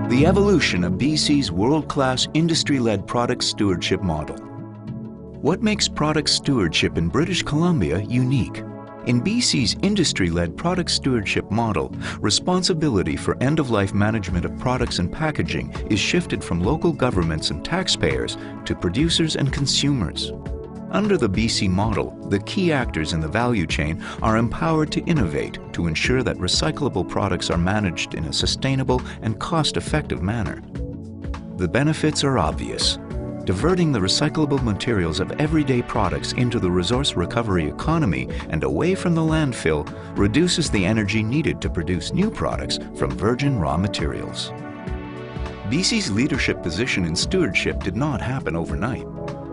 The evolution of BC's world-class industry-led product stewardship model. What makes product stewardship in British Columbia unique? In BC's industry-led product stewardship model, responsibility for end-of-life management of products and packaging is shifted from local governments and taxpayers to producers and consumers. Under the BC model, the key actors in the value chain are empowered to innovate to ensure that recyclable products are managed in a sustainable and cost-effective manner. The benefits are obvious. Diverting the recyclable materials of everyday products into the resource recovery economy and away from the landfill reduces the energy needed to produce new products from virgin raw materials. BC's leadership position in stewardship did not happen overnight.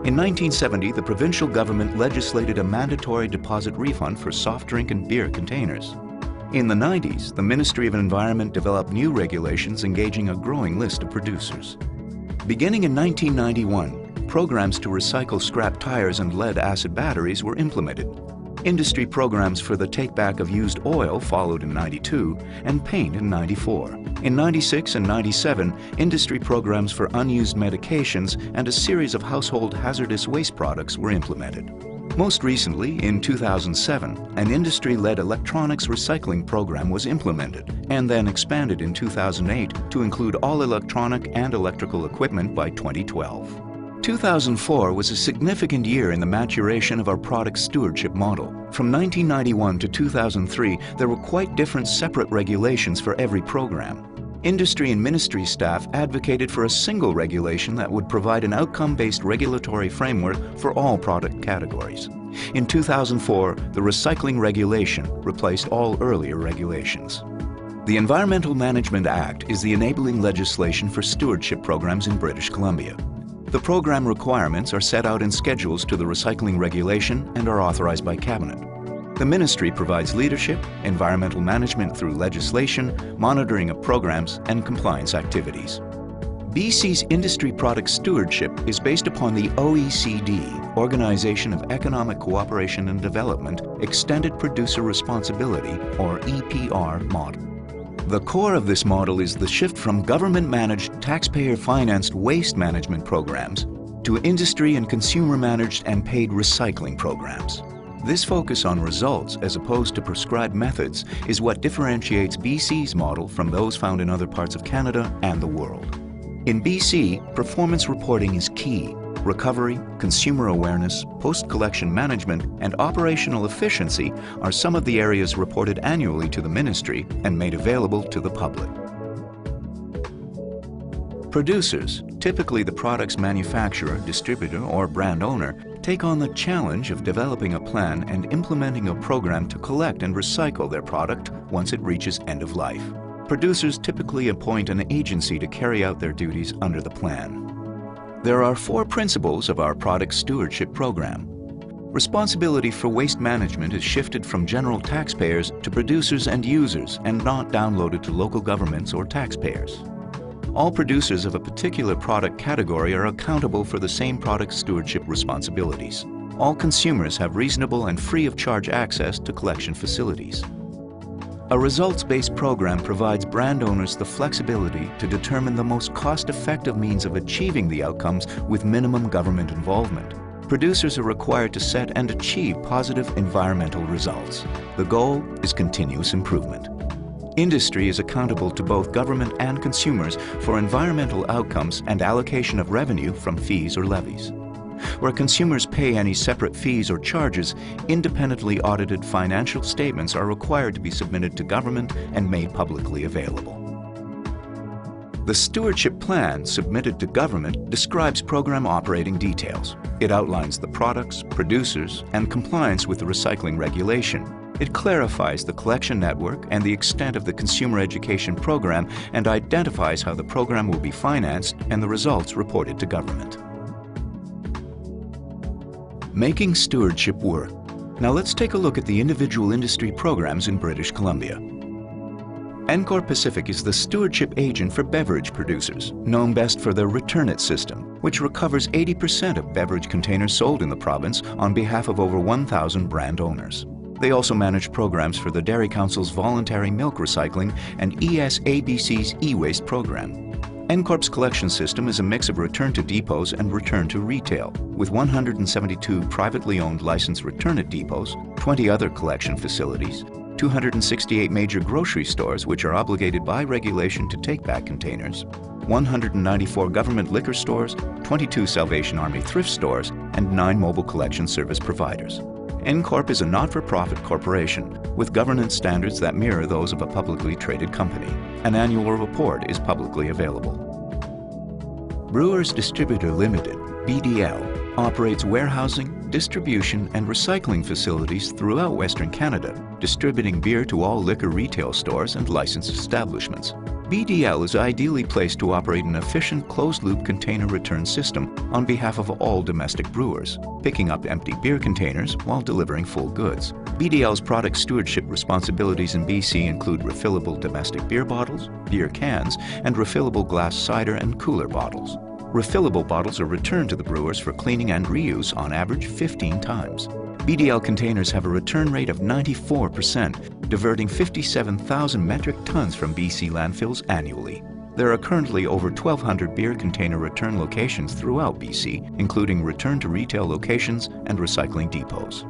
In 1970, the provincial government legislated a mandatory deposit refund for soft drink and beer containers. In the 90s, the Ministry of Environment developed new regulations engaging a growing list of producers. Beginning in 1991, programs to recycle scrap tires and lead-acid batteries were implemented. Industry programs for the take-back of used oil followed in 92 and paint in 94. In 96 and 97, industry programs for unused medications and a series of household hazardous waste products were implemented. Most recently, in 2007, an industry-led electronics recycling program was implemented and then expanded in 2008 to include all electronic and electrical equipment by 2012. 2004 was a significant year in the maturation of our product stewardship model. From 1991 to 2003, there were quite different separate regulations for every program. Industry and ministry staff advocated for a single regulation that would provide an outcome-based regulatory framework for all product categories. In 2004, the recycling regulation replaced all earlier regulations. The Environmental Management Act is the enabling legislation for stewardship programs in British Columbia. The program requirements are set out in schedules to the recycling regulation and are authorized by Cabinet. The Ministry provides leadership, environmental management through legislation, monitoring of programs, and compliance activities. BC's industry product stewardship is based upon the OECD, Organization of Economic Cooperation and Development, Extended Producer Responsibility, or EPR model. The core of this model is the shift from government-managed, taxpayer-financed waste management programs to industry and consumer-managed and paid recycling programs. This focus on results as opposed to prescribed methods is what differentiates BC's model from those found in other parts of Canada and the world. In BC, performance reporting is key. Recovery, consumer awareness, post-collection management, and operational efficiency are some of the areas reported annually to the Ministry and made available to the public. Producers, typically the product's manufacturer, distributor, or brand owner, take on the challenge of developing a plan and implementing a program to collect and recycle their product once it reaches end of life. Producers typically appoint an agency to carry out their duties under the plan. There are 4 principles of our product stewardship program. Responsibility for waste management is shifted from general taxpayers to producers and users and not downloaded to local governments or taxpayers. All producers of a particular product category are accountable for the same product stewardship responsibilities. All consumers have reasonable and free of charge access to collection facilities. A results-based program provides brand owners the flexibility to determine the most cost-effective means of achieving the outcomes with minimum government involvement. Producers are required to set and achieve positive environmental results. The goal is continuous improvement. Industry is accountable to both government and consumers for environmental outcomes and allocation of revenue from fees or levies. Where consumers pay any separate fees or charges, independently audited financial statements are required to be submitted to government and made publicly available. The stewardship plan submitted to government describes program operating details. It outlines the products, producers, and compliance with the recycling regulation. It clarifies the collection network and the extent of the consumer education program and identifies how the program will be financed and the results reported to government. Making stewardship work. Now let's take a look at the individual industry programs in British Columbia. Encorp Pacific is the stewardship agent for beverage producers, known best for their Return It system, which recovers 80% of beverage containers sold in the province on behalf of over 1,000 brand owners. They also manage programs for the Dairy Council's voluntary milk recycling and ESABC's e-waste program. Encorp's collection system is a mix of return to depots and return to retail, with 172 privately owned licensed return-it depots, 20 other collection facilities, 268 major grocery stores which are obligated by regulation to take back containers, 194 government liquor stores, 22 Salvation Army thrift stores, and 9 mobile collection service providers. Encorp is a not-for-profit corporation with governance standards that mirror those of a publicly traded company. An annual report is publicly available. Brewers Distributor Limited, BDL, operates warehousing, distribution, and recycling facilities throughout Western Canada, distributing beer to all liquor retail stores and licensed establishments. BDL is ideally placed to operate an efficient closed-loop container return system on behalf of all domestic brewers, picking up empty beer containers while delivering full goods. BDL's product stewardship responsibilities in BC include refillable domestic beer bottles, beer cans, and refillable glass cider and cooler bottles. Refillable bottles are returned to the brewers for cleaning and reuse on average 15 times. BDL containers have a return rate of 94%, diverting 57,000 metric tons from BC landfills annually. There are currently over 1,200 beer container return locations throughout BC, including return-to-retail locations and recycling depots.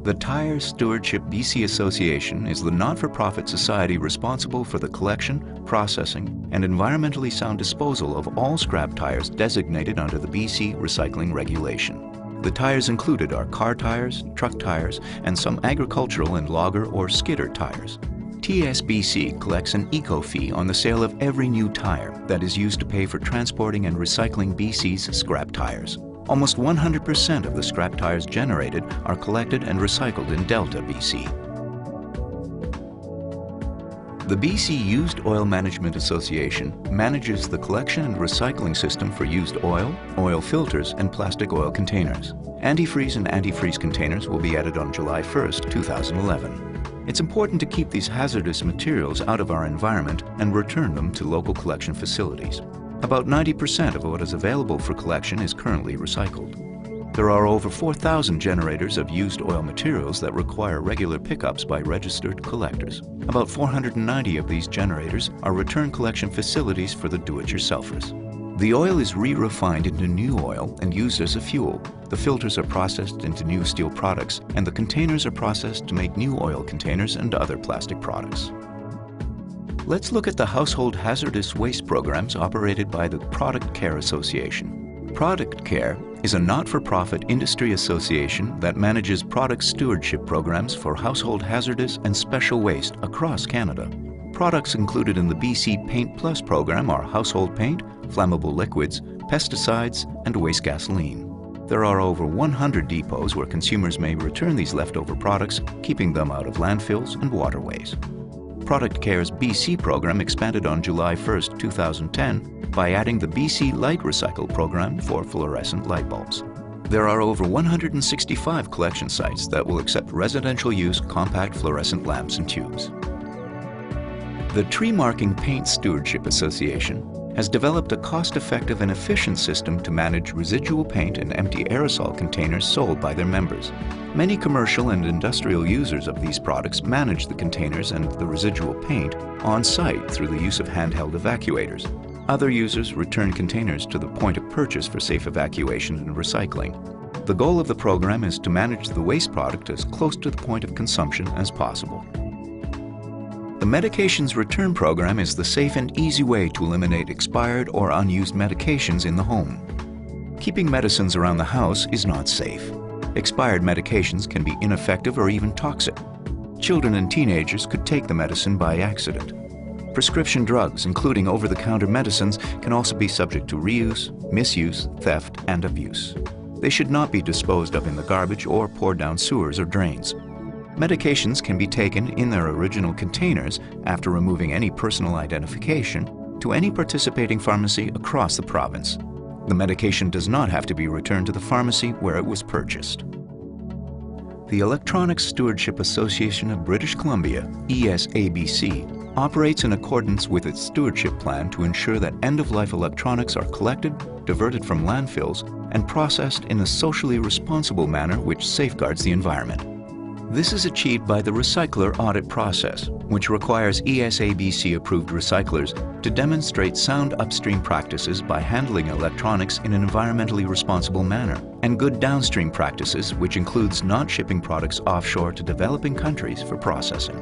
The Tire Stewardship BC Association is the not-for-profit society responsible for the collection, processing, and environmentally sound disposal of all scrap tires designated under the BC Recycling Regulation. The tires included are car tires, truck tires, and some agricultural and logger or skidder tires. TSBC collects an eco-fee on the sale of every new tire that is used to pay for transporting and recycling BC's scrap tires. Almost 100% of the scrap tires generated are collected and recycled in Delta, BC. The BC Used Oil Management Association manages the collection and recycling system for used oil, oil filters, and plastic oil containers. Antifreeze and antifreeze containers will be added on July 1, 2011. It's important to keep these hazardous materials out of our environment and return them to local collection facilities. About 90% of what is available for collection is currently recycled. There are over 4,000 generators of used oil materials that require regular pickups by registered collectors. About 490 of these generators are return collection facilities for the do-it-yourselfers. The oil is re-refined into new oil and used as a fuel. The filters are processed into new steel products, and the containers are processed to make new oil containers and other plastic products. Let's look at the household hazardous waste programs operated by the Product Care Association. Product Care is a not-for-profit industry association that manages product stewardship programs for household hazardous and special waste across Canada. Products included in the BC Paint Plus program are household paint, flammable liquids, pesticides, and waste gasoline. There are over 100 depots where consumers may return these leftover products, keeping them out of landfills and waterways. Product Care's BC program expanded on July 1, 2010 by adding the BC Light Recycle program for fluorescent light bulbs. There are over 165 collection sites that will accept residential use compact fluorescent lamps and tubes. The Tree Marking Paint Stewardship Association has developed a cost-effective and efficient system to manage residual paint and empty aerosol containers sold by their members. Many commercial and industrial users of these products manage the containers and the residual paint on-site through the use of handheld evacuators. Other users return containers to the point of purchase for safe evacuation and recycling. The goal of the program is to manage the waste product as close to the point of consumption as possible. The Medications Return Program is the safe and easy way to eliminate expired or unused medications in the home. Keeping medicines around the house is not safe. Expired medications can be ineffective or even toxic. Children and teenagers could take the medicine by accident. Prescription drugs, including over-the-counter medicines, can also be subject to reuse, misuse, theft, and abuse. They should not be disposed of in the garbage or poured down sewers or drains. Medications can be taken in their original containers after removing any personal identification to any participating pharmacy across the province. The medication does not have to be returned to the pharmacy where it was purchased. The Electronics Stewardship Association of British Columbia, ESABC, operates in accordance with its stewardship plan to ensure that end-of-life electronics are collected, diverted from landfills, and processed in a socially responsible manner which safeguards the environment. This is achieved by the recycler audit process, which requires ESABC-approved recyclers to demonstrate sound upstream practices by handling electronics in an environmentally responsible manner, and good downstream practices, which includes not shipping products offshore to developing countries for processing.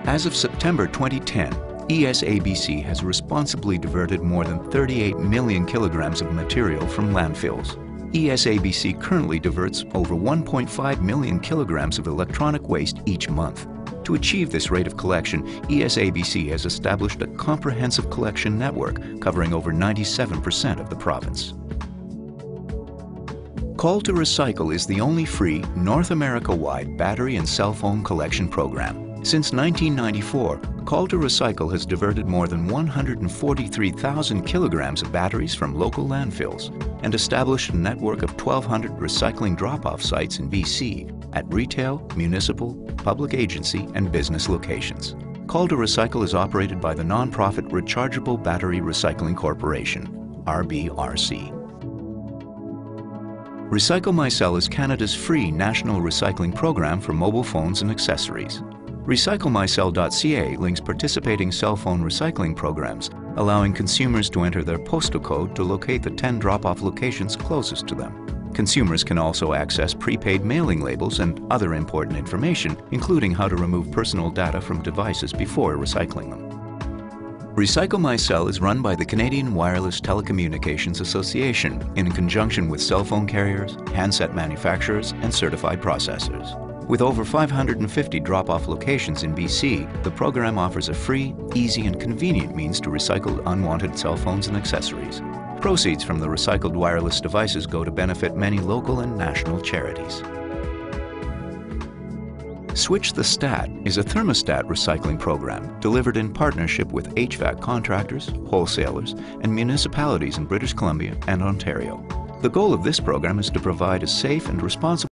As of September 2010, ESABC has responsibly diverted more than 38 million kilograms of material from landfills. ESABC currently diverts over 1.5 million kilograms of electronic waste each month. To achieve this rate of collection, ESABC has established a comprehensive collection network covering over 97% of the province. Call to Recycle is the only free, North America-wide battery and cell phone collection program. Since 1994, Call to Recycle has diverted more than 143,000 kilograms of batteries from local landfills and established a network of 1,200 recycling drop-off sites in BC at retail, municipal, public agency, and business locations. Call to Recycle is operated by the non-profit Rechargeable Battery Recycling Corporation, RBRC. Recycle My Cell is Canada's free national recycling program for mobile phones and accessories. RecycleMyCell.ca links participating cell phone recycling programs, allowing consumers to enter their postal code to locate the 10 drop-off locations closest to them. Consumers can also access prepaid mailing labels and other important information, including how to remove personal data from devices before recycling them. Recycle My Cell is run by the Canadian Wireless Telecommunications Association in conjunction with cell phone carriers, handset manufacturers, and certified processors. With over 550 drop-off locations in BC, the program offers a free, easy, and convenient means to recycle unwanted cell phones and accessories. Proceeds from the recycled wireless devices go to benefit many local and national charities. Switch the Stat is a thermostat recycling program delivered in partnership with HVAC contractors, wholesalers, and municipalities in British Columbia and Ontario. The goal of this program is to provide a safe and responsible